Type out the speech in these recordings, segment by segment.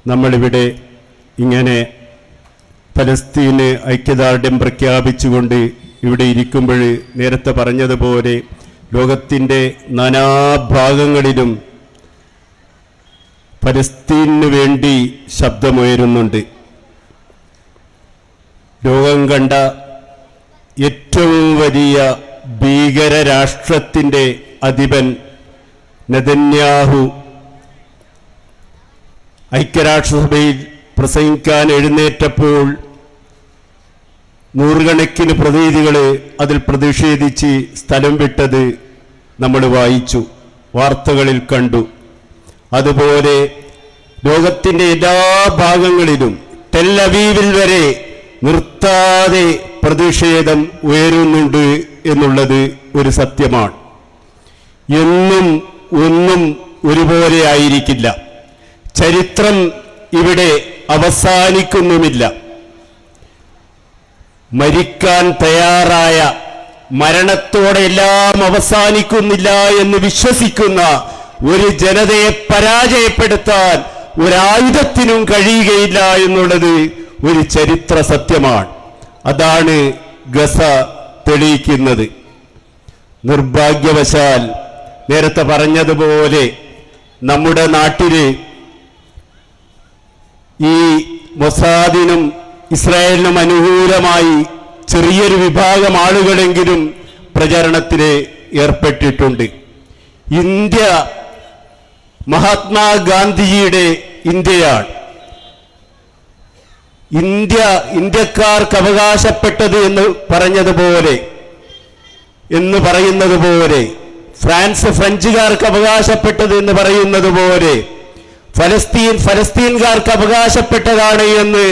നമ്മളിവിടെ ഇങ്ങനെ ഫലസ്തീന് ഐക്യദാർഢ്യം പ്രഖ്യാപിച്ചുകൊണ്ട് ഇവിടെ ഇരിക്കുമ്പോൾ നേരത്തെ പറഞ്ഞതുപോലെ ലോകത്തിൻ്റെ നാനാഭാഗങ്ങളിലും ഫലസ്തീനു വേണ്ടി ശബ്ദമുയരുന്നുണ്ട്. ലോകം കണ്ട ഏറ്റവും വലിയ ഭീകര രാഷ്ട്രത്തിൻ്റെ അധിപൻ നെതന്യാഹു ഐക്യരാഷ്ട്രസഭയിൽ പ്രസംഗിക്കാൻ എഴുന്നേറ്റപ്പോൾ നൂറുകണക്കിന് പ്രതിനിധികൾ അതിൽ പ്രതിഷേധിച്ച് സ്ഥലം വിട്ടത് നമ്മൾ വായിച്ചു, വാർത്തകളിൽ കണ്ടു. അതുപോലെ ലോകത്തിൻ്റെ എല്ലാ ഭാഗങ്ങളിലും ടെൽ അവീവിൽ വരെ നിർത്താതെ പ്രതിഷേധം ഉയരുന്നുണ്ട് എന്നുള്ളത് ഒരു സത്യമാണ്. എന്നും ഒന്നും ഒരുപോലെ ആയിരിക്കില്ല. ചരിത്രം ഇവിടെ അവസാനിക്കുന്നുമില്ല. മരിക്കാൻ തയ്യാറായ, മരണത്തോടെ എല്ലാം അവസാനിക്കുന്നില്ല എന്ന് വിശ്വസിക്കുന്ന ഒരു ജനതയെ പരാജയപ്പെടുത്താൻ ഒരായുധത്തിനും കഴിയുകയില്ല എന്നുള്ളത് ഒരു ചരിത്ര സത്യമാണ്. അതാണ് ഗസ തെളിയിക്കുന്നത്. നിർഭാഗ്യവശാൽ നേരത്തെ പറഞ്ഞതുപോലെ നമ്മുടെ നാട്ടില് ഈ മൊസാദിനും ഇസ്രായേലിനും അനുകൂലമായി ചെറിയൊരു വിഭാഗം ആളുകളെങ്കിലും പ്രചരണത്തിൽ ഏർപ്പെട്ടിട്ടുണ്ട്. ഇന്ത്യ മഹാത്മാഗാന്ധിജിയുടെ ഇന്ത്യയാണ്. ഇന്ത്യക്കാർക്ക് അവകാശപ്പെട്ടത് എന്ന് പറയുന്നത് പോലെ ഫ്രാൻസ് ഫ്രഞ്ചുകാർക്ക് അവകാശപ്പെട്ടത് എന്ന് പറയുന്നത് പോലെ ഫലസ്തീൻകാർക്ക് അവകാശപ്പെട്ടതാണ് എന്ന്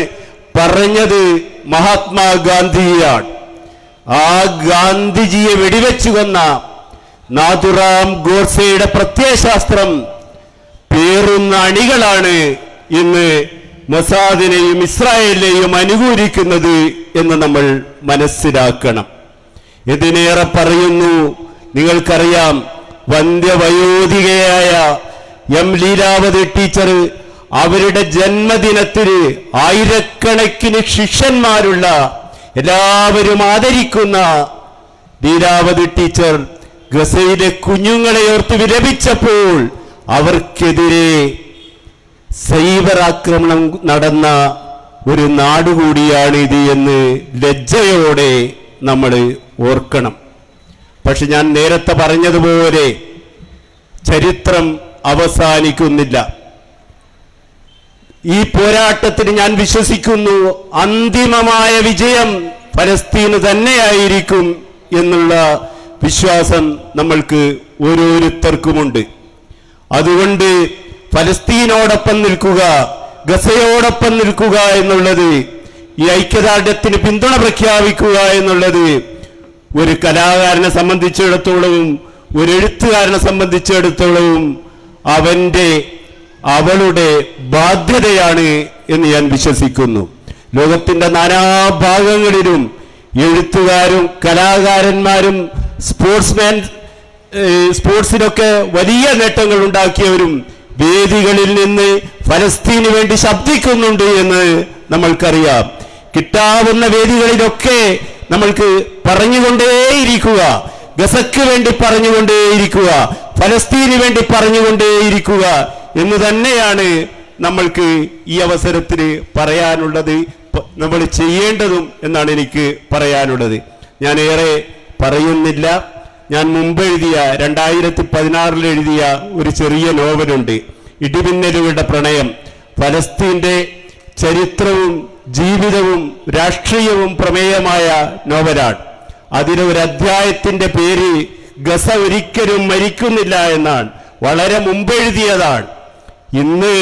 പറഞ്ഞത് മഹാത്മാഗാന്ധിജിയാണ്. ആ ഗാന്ധിജിയെ വെടിവെച്ചു കൊന്ന നാഥുറാം ഗോഡ്സെയുടെ പ്രത്യയശാസ്ത്രം പേറുന്ന അണികളാണ് ഇന്ന് മൊസാദിനെയും ഇസ്രായേലിനെയും അനുകൂലിക്കുന്നത് എന്ന് നമ്മൾ മനസ്സിലാക്കണം. ഇതിനേറെ പറയുന്നു. നിങ്ങൾക്കറിയാം, വന്ധ്യവയോധികയായ എം ലീലാവതി ടീച്ചർ അവരുടെ ജന്മദിനത്തിന് ആയിരക്കണക്കിന് ശിഷ്യന്മാരുള്ള എല്ലാവരും ആദരിക്കുന്ന ലീലാവതി ടീച്ചർ ഗസയിലെ കുഞ്ഞുങ്ങളെ ഓർത്ത് വിലപിച്ചപ്പോൾ അവർക്കെതിരെ സൈബർ ആക്രമണം നടന്ന ഒരു നാടുകൂടിയാണിത് എന്ന് ലജ്ജയോടെ നമ്മൾ ഓർക്കണം. പക്ഷെ ഞാൻ നേരത്തെ പറഞ്ഞതുപോലെ ചരിത്രം അവസാനിക്കുന്നില്ല. ഈ പോരാട്ടത്തിന് ഞാൻ വിശ്വസിക്കുന്നു അന്തിമമായ വിജയം ഫലസ്തീന് തന്നെയായിരിക്കും എന്നുള്ള വിശ്വാസം നമ്മൾക്ക് ഓരോരുത്തർക്കുമുണ്ട്. അതുകൊണ്ട് ഫലസ്തീനോടൊപ്പം നിൽക്കുക, ഗസയോടൊപ്പം നിൽക്കുക എന്നുള്ളത്, ഈ ഐക്യദാർഢ്യത്തിന് പിന്തുണ പ്രഖ്യാപിക്കുക എന്നുള്ളത് ഒരു കലാകാരനെ സംബന്ധിച്ചിടത്തോളവും ഒരു എഴുത്തുകാരനെ സംബന്ധിച്ചിടത്തോളവും അവളുടെ ബാധ്യതയാണ് എന്ന് ഞാൻ വിശ്വസിക്കുന്നു. ലോകത്തിന്റെ നാനാഭാഗങ്ങളിലും എഴുത്തുകാരും കലാകാരന്മാരും സ്പോർട്സിലൊക്കെ വലിയ നേട്ടങ്ങൾ ഉണ്ടാക്കിയവരും വേദികളിൽ നിന്ന് ഫലസ്തീന് വേണ്ടി ശബ്ദിക്കുന്നുണ്ട് എന്ന് നമ്മൾക്കറിയാം. കിട്ടാവുന്ന വേദികളിലൊക്കെ നമ്മൾക്ക് പറഞ്ഞുകൊണ്ടേയിരിക്കുക, ഗസക്ക് വേണ്ടി പറഞ്ഞുകൊണ്ടേയിരിക്കുക, ഫലസ്തീന് വേണ്ടി പറഞ്ഞുകൊണ്ടേയിരിക്കുക എന്ന് തന്നെയാണ് നമ്മൾക്ക് ഈ അവസരത്തിൽ പറയാനുള്ളത്, നമ്മൾ ചെയ്യേണ്ടതും എന്നാണ് എനിക്ക് പറയാനുള്ളത്. ഞാൻ ഏറെ പറയുന്നില്ല. ഞാൻ മുമ്പ് എഴുതിയ 2016 എഴുതിയ ഒരു ചെറിയ നോവലുണ്ട്, ഇടിമിന്നലുകളുടെ പ്രണയം. ഫലസ്തീന്റെ ചരിത്രവും ജീവിതവും രാഷ്ട്രീയവും പ്രമേയമായ നോവലാണ്. അതിലൊരു അധ്യായത്തിന്റെ പേര് ഗസ ഒരിക്കലും മരിക്കുന്നില്ല എന്നാണ്. വളരെ മുമ്പ് എഴുതിയതാണ്. ഇന്ന്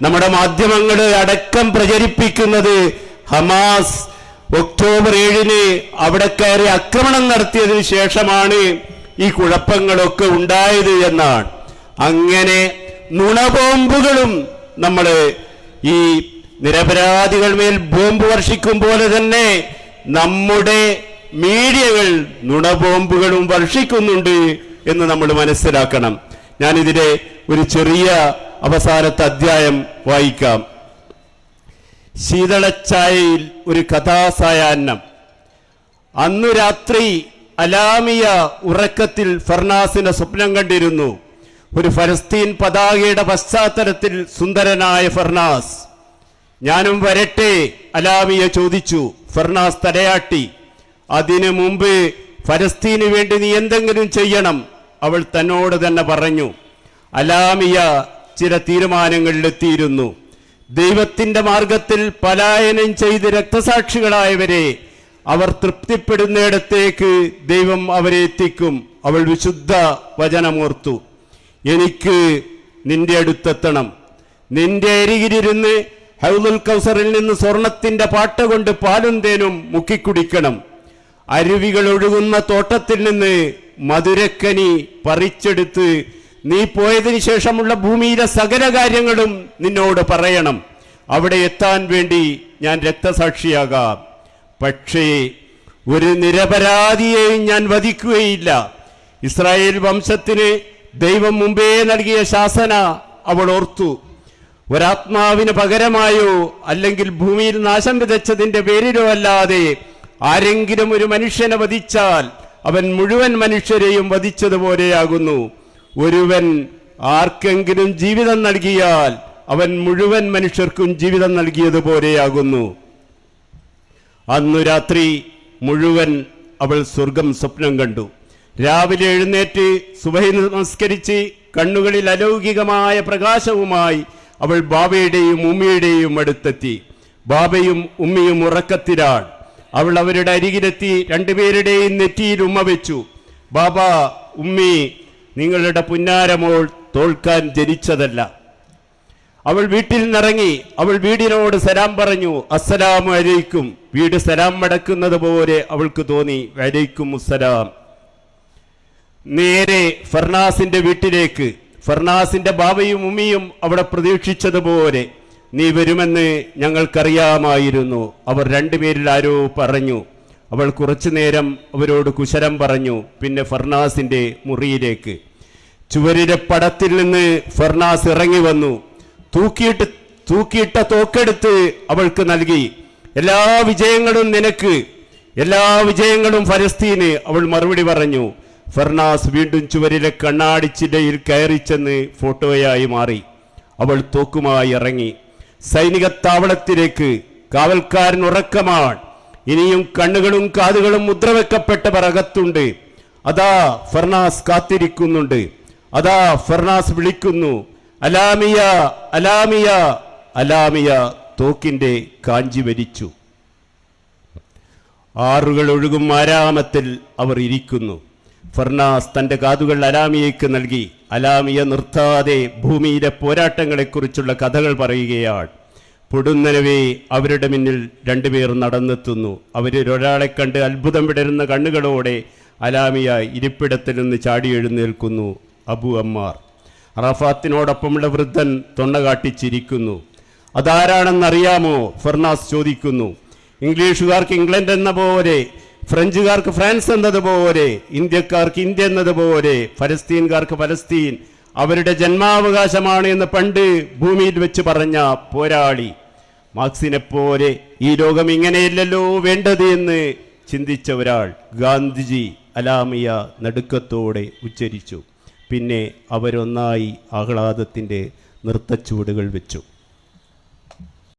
നമ്മുടെ മാധ്യമങ്ങൾ അടക്കം പ്രചരിപ്പിക്കുന്നത് ഹമാസ് ഒക്ടോബർ 7 അവിടെ കയറി ആക്രമണം നടത്തിയതിനു ശേഷമാണ് ഈ കുഴപ്പങ്ങളൊക്കെ ഉണ്ടായത് എന്നാണ്. അങ്ങനെ നുണബോംബുകളും നമ്മൾ ഈ നിരപരാധികൾ മേൽ ബോംബ് വർഷിക്കും പോലെ തന്നെ നമ്മുടെ മീഡിയകൾ നുണബോംബുകളും വർഷിക്കുന്നുണ്ട് എന്ന് നമ്മൾ മനസ്സിലാക്കണം. ഞാനിതിലെ ഒരു ചെറിയ അവസാനത്തെ അധ്യായം വായിക്കാം. ശീതളച്ചായയിൽ ഒരു കഥാസായാഹ്നം. അന്നു രാത്രി അലാമിയ ഉറക്കത്തിൽ ഫർനാസിനെ സ്വപ്നം കണ്ടിരുന്നു. ഒരു ഫലസ്തീൻ പതാകയുടെ പശ്ചാത്തലത്തിൽ സുന്ദരനായ ഫർനാസ്. ഞാനും വരട്ടെ, അലാമിയ ചോദിച്ചു. ഫർനാസ് തലയാട്ടി. അതിനു മുമ്പ് ഫലസ്തീന് വേണ്ടി നീ എന്തെങ്കിലും ചെയ്യണം, അവൾ തന്നോട് തന്നെ പറഞ്ഞു. അലാമിയ ചില തീരുമാനങ്ങളിലെത്തിയിരുന്നു. ദൈവത്തിന്റെ മാർഗത്തിൽ പലായനം ചെയ്ത് രക്തസാക്ഷികളായവരെ അവർ തൃപ്തിപ്പെടുന്നിടത്തേക്ക് ദൈവം അവരെ എത്തിക്കും. അവൾ വിശുദ്ധ വചനമോർത്തു. എനിക്ക് നിന്റെ അടുത്തെത്തണം. നിന്റെ അരികിലിരുന്ന് ഹൗലുൽ കൗസറിൽ നിന്ന് സ്വർണത്തിന്റെ പാട്ട കൊണ്ട് പാലും തേനും മുക്കിക്കുടിക്കണം. അരുവികൾ ഒഴുകുന്ന തോട്ടത്തിൽ നിന്ന് മധുരക്കനി പറിച്ചെടുത്ത് നീ പോയതിനു ശേഷമുള്ള ഭൂമിയിലെ സകല കാര്യങ്ങളും നിന്നോട് പറയണം. അവിടെ എത്താൻ വേണ്ടി ഞാൻ രക്തസാക്ഷിയാകാം. പക്ഷേ ഒരു നിരപരാധിയെയും ഞാൻ വധിക്കുകയില്ല. ഇസ്രായേൽ വംശത്തിന് ദൈവം മുമ്പേ നൽകിയ ശാസന അവൾ ഓർത്തു. ഒരാത്മാവിന് പകരമായോ അല്ലെങ്കിൽ ഭൂമിയിൽ നാശം വിതച്ചതിന്റെ പേരിലോ അല്ലാതെ ആരെങ്കിലും ഒരു മനുഷ്യനെ വധിച്ചാൽ അവൻ മുഴുവൻ മനുഷ്യരെയും വധിച്ചതുപോലെയാകുന്നു. ഒരുവൻ ആർക്കെങ്കിലും ജീവിതം നൽകിയാൽ അവൻ മുഴുവൻ മനുഷ്യർക്കും ജീവിതം നൽകിയതുപോലെയാകുന്നു. അന്നു രാത്രി മുഴുവൻ അവൾ സ്വർഗം സ്വപ്നം കണ്ടു. രാവിലെ എഴുന്നേറ്റ് സുബഹി നമസ്കരിച്ച് കണ്ണുകളിൽ അലൗകികമായ പ്രകാശവുമായി അവൾ ബാബയുടെയും ഉമ്മിയുടെയും അടുത്തെത്തി. ബാബയും ഉമ്മിയും ഉറക്കത്തിലാണ്. അവൾ അവരുടെ അരികിലെത്തി രണ്ടുപേരുടെയും നെറ്റിയിൽ ഉമ്മ വെച്ചു. ബാബ, ഉമ്മി, നിങ്ങളുടെ പുന്നാരമോൾ തോൽക്കാൻ ജനിച്ചതല്ല. അവൾ വീട്ടിൽ നിന്നിറങ്ങി. അവൾ വീടിനോട് സലാം പറഞ്ഞു. അസ്സലാമു അലൈക്കും. വീട് സലാം മടക്കുന്നത് പോലെ അവൾക്ക് തോന്നി. വലൈക്കും അസ്സലാം. നേരെ ഫർനാസിന്റെ വീട്ടിലേക്ക്. ഫർനാസിന്റെ ബാബയും ഉമ്മിയും അവിടെ പ്രതീക്ഷിച്ചതുപോലെ. നീ വരുമെന്ന് ഞങ്ങൾക്കറിയാമായിരുന്നു. അവർ രണ്ടുപേരിൽ ആരോ പറഞ്ഞു. അവൾ കുറച്ചു നേരം അവരോട് കുശലം പറഞ്ഞു. പിന്നെ ഫർനാസിന്റെ മുറിയിലേക്ക്. ചുവരിലെ പടത്തിൽ നിന്ന് ഫർനാസ് ഇറങ്ങി വന്നു. തൂക്കിയിട്ട തോക്കെടുത്ത് അവൾക്ക് നൽകി. എല്ലാ വിജയങ്ങളും നിനക്ക്, എല്ലാ വിജയങ്ങളും ഫലസ്തീന്, അവൾ മറുപടി പറഞ്ഞു. ഫർനാസ് വീണ്ടും ചുവരിലെ കണ്ണാടിച്ചില്ലയിൽ കയറി ചെന്ന് ഫോട്ടോയായി മാറി. അവൾ തോക്കുമായി ഇറങ്ങി. സൈനിക താവളത്തിലേക്ക്. കാവൽക്കാരൻ ഉറക്കമാണ്. ഇനിയും കണ്ണുകളും കാതുകളും മുദ്രവെക്കപ്പെട്ടവർ അകത്തുണ്ട്. അതാ ഫർനാസ് കാത്തിരിക്കുന്നുണ്ട്. അതാ ഫർനാസ് വിളിക്കുന്നു. അലാമിയ, അലാമിയ, അലാമിയ. തോക്കിന്റെ കാഞ്ചി വലിച്ചു. ആറുകൾ ഒഴുകും ആരാമത്തിൽ അവർ ഇരിക്കുന്നു. ഫർനാസ് തന്റെ കാതുകൾ അലാമിയയ്ക്ക് നൽകി. അലാമിയ നിർത്താതെ ഭൂമിയിലെ പോരാട്ടങ്ങളെക്കുറിച്ചുള്ള കഥകൾ പറയുകയാണ്. പൊടുന്നനവേ അവരുടെ മുന്നിൽ രണ്ടുപേർ നടന്നെത്തുന്നു. അവരിൽ ഒരാളെ കണ്ട് അത്ഭുതം വിടരുന്ന കണ്ണുകളോടെ അലാമിയ ഇരിപ്പിടത്തിൽ നിന്ന് ചാടി എഴുന്നേൽക്കുന്നു. അബു അമ്മാർ. അറഫാത്തിനോടൊപ്പമുള്ള വൃദ്ധൻ തൊണ്ട കാട്ടിച്ചിരിക്കുന്നു. അതാരാണെന്നറിയാമോ? ഫർനാസ് ചോദിക്കുന്നു. ഇംഗ്ലീഷുകാർക്ക് ഇംഗ്ലണ്ട് എന്ന പോലെ, ഫ്രഞ്ചുകാർക്ക് ഫ്രാൻസ് എന്നതുപോലെ, ഇന്ത്യക്കാർക്ക് ഇന്ത്യ എന്നതുപോലെ, ഫലസ്തീൻകാർക്ക് ഫലസ്തീൻ അവരുടെ ജന്മാവകാശമാണ് എന്ന് പണ്ട് ഭൂമിയിൽ വെച്ച് പറഞ്ഞ പോരാളി. മാർക്സിനെ പോലെ ഈ ലോകം ഇങ്ങനെയല്ലല്ലോ വേണ്ടത് എന്ന് ചിന്തിച്ച ഒരാൾ. ഗാന്ധിജി. അലാമിയ നടുക്കത്തോടെ ഉച്ചരിച്ചു. പിന്നെ അവരൊന്നായി ആഹ്ലാദത്തിൻ്റെ നൃത്തച്ചുവടുകൾ വെച്ചു.